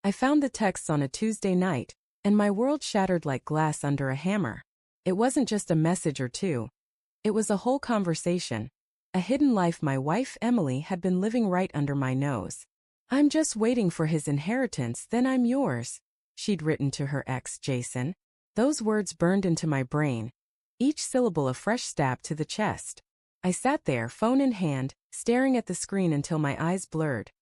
I found the texts on a Tuesday night, and my world shattered like glass under a hammer. It wasn't just a message or two. It was a whole conversation. A hidden life my wife Emily had been living right under my nose. "I'm just waiting for his inheritance, then I'm yours," she'd written to her ex, Jason. Those words burned into my brain, each syllable a fresh stab to the chest. I sat there, phone in hand, staring at the screen until my eyes blurred,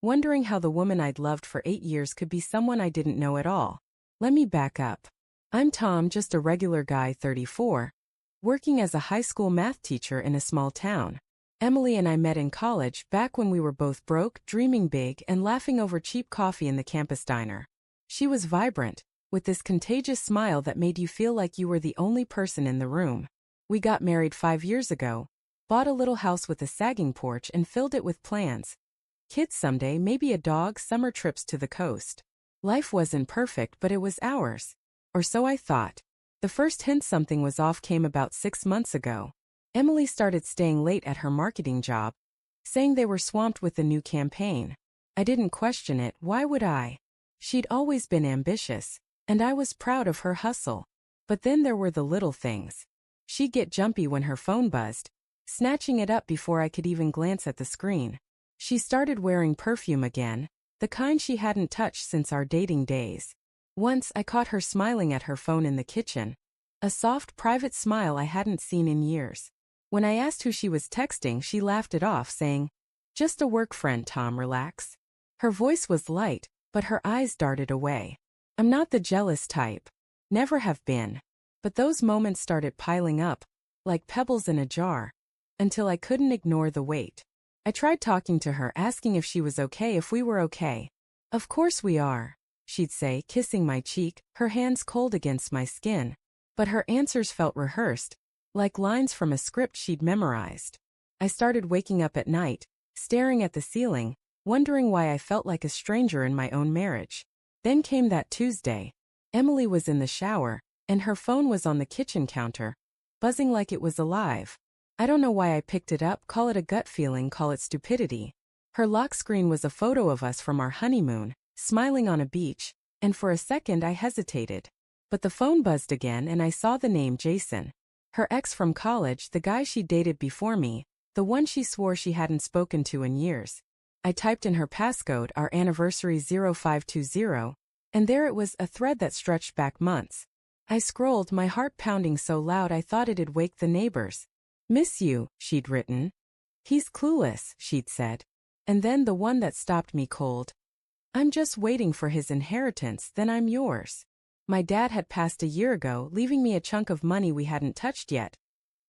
wondering how the woman I'd loved for 8 years could be someone I didn't know at all. Let me back up. I'm Tom, just a regular guy, 34, working as a high school math teacher in a small town. Emily and I met in college, back when we were both broke, dreaming big, and laughing over cheap coffee in the campus diner. She was vibrant, with this contagious smile that made you feel like you were the only person in the room. We got married 5 years ago, bought a little house with a sagging porch and filled it with plans. Kids someday, maybe a dog, summer trips to the coast. Life wasn't perfect, but it was ours. Or so I thought. The first hint something was off came about 6 months ago. Emily started staying late at her marketing job, saying they were swamped with the new campaign. I didn't question it, why would I? She'd always been ambitious, and I was proud of her hustle. But then there were the little things. She'd get jumpy when her phone buzzed, snatching it up before I could even glance at the screen. She started wearing perfume again, the kind she hadn't touched since our dating days. Once I caught her smiling at her phone in the kitchen, a soft, private smile I hadn't seen in years. When I asked who she was texting, she laughed it off, saying, "Just a work friend, Tom, relax." Her voice was light, but her eyes darted away. I'm not the jealous type. Never have been. But those moments started piling up, like pebbles in a jar, until I couldn't ignore the weight. I tried talking to her, asking if she was okay, if we were okay. "Of course we are," she'd say, kissing my cheek, her hands cold against my skin. But her answers felt rehearsed, like lines from a script she'd memorized. I started waking up at night, staring at the ceiling, wondering why I felt like a stranger in my own marriage. Then came that Tuesday. Emily was in the shower, and her phone was on the kitchen counter, buzzing like it was alive. I don't know why I picked it up, call it a gut feeling, call it stupidity. Her lock screen was a photo of us from our honeymoon, smiling on a beach, and for a second I hesitated. But the phone buzzed again and I saw the name Jason. Her ex from college, the guy she dated before me, the one she swore she hadn't spoken to in years. I typed in her passcode, our anniversary 0520, and there it was, a thread that stretched back months. I scrolled, my heart pounding so loud I thought it'd wake the neighbors. "Miss you," she'd written. "He's clueless," she'd said. And then the one that stopped me cold. "I'm just waiting for his inheritance, then I'm yours." My dad had passed a year ago, leaving me a chunk of money we hadn't touched yet.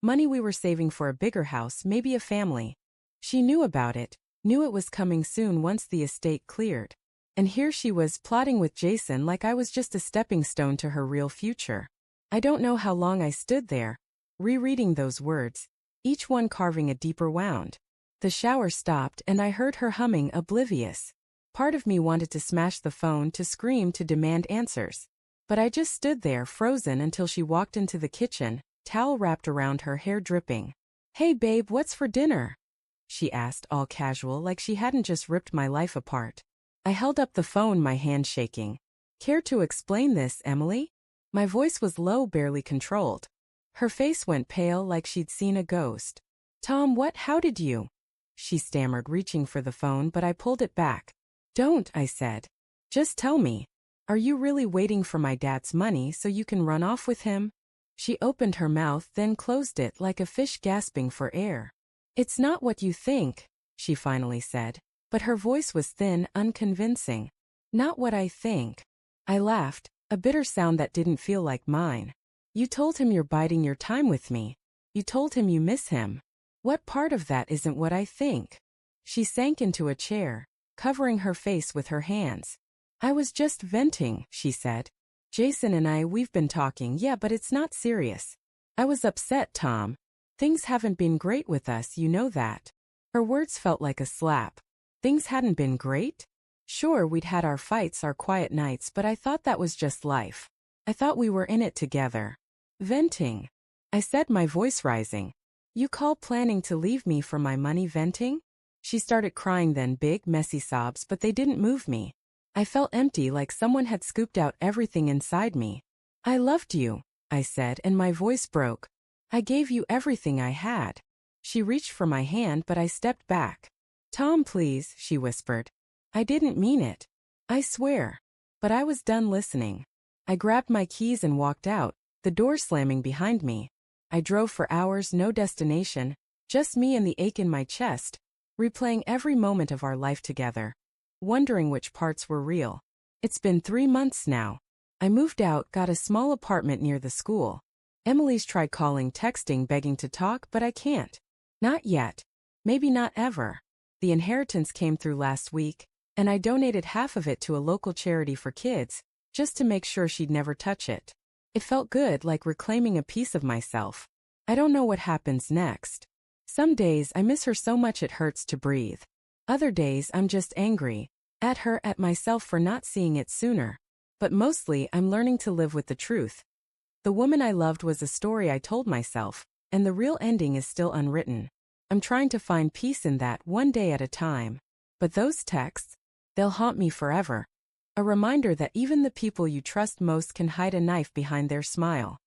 Money we were saving for a bigger house, maybe a family. She knew about it, knew it was coming soon once the estate cleared. And here she was, plotting with Jason like I was just a stepping stone to her real future. I don't know how long I stood there, rereading those words, each one carving a deeper wound. The shower stopped and I heard her humming, oblivious. Part of me wanted to smash the phone, to scream, to demand answers. But I just stood there, frozen, until she walked into the kitchen, towel wrapped around her, hair dripping. "Hey babe, what's for dinner?" she asked, all casual, like she hadn't just ripped my life apart. I held up the phone, my hand shaking. "Care to explain this, Emily?" My voice was low, barely controlled. Her face went pale, like she'd seen a ghost. "Tom, how did you?" she stammered, reaching for the phone, but I pulled it back. "Don't," I said. "Just tell me. Are you really waiting for my dad's money so you can run off with him?" She opened her mouth, then closed it like a fish gasping for air. "It's not what you think," she finally said, but her voice was thin, unconvincing. "Not what I think." I laughed, a bitter sound that didn't feel like mine. "You told him you're biding your time with me. You told him you miss him. What part of that isn't what I think?" She sank into a chair, covering her face with her hands. "I was just venting," she said. "Jason and we've been talking, yeah, but it's not serious. I was upset, Tom. Things haven't been great with us, you know that." Her words felt like a slap. Things hadn't been great? Sure, we'd had our fights, our quiet nights, but I thought that was just life. I thought we were in it together. "Venting," I said, my voice rising. "You call planning to leave me for my money venting?" She started crying then, big, messy sobs, but they didn't move me. I felt empty, like someone had scooped out everything inside me. I loved you, I said, and my voice broke. I gave you everything I had. She reached for my hand, but I stepped back. Tom, please, she whispered. I didn't mean it. I swear. But I was done listening. I grabbed my keys and walked out, the door slamming behind me. I drove for hours, no destination, just me and the ache in my chest, replaying every moment of our life together, wondering which parts were real. It's been 3 months now. I moved out, got a small apartment near the school. Emily's tried calling, texting, begging to talk, but I can't. Not yet. Maybe not ever. The inheritance came through last week, and I donated half of it to a local charity for kids, just to make sure she'd never touch it. It felt good, like reclaiming a piece of myself. I don't know what happens next. Some days I miss her so much it hurts to breathe. Other days I'm just angry. At her, at myself for not seeing it sooner. But mostly I'm learning to live with the truth. The woman I loved was a story I told myself, and the real ending is still unwritten. I'm trying to find peace in that, one day at a time. But those texts, they'll haunt me forever. A reminder that even the people you trust most can hide a knife behind their smile.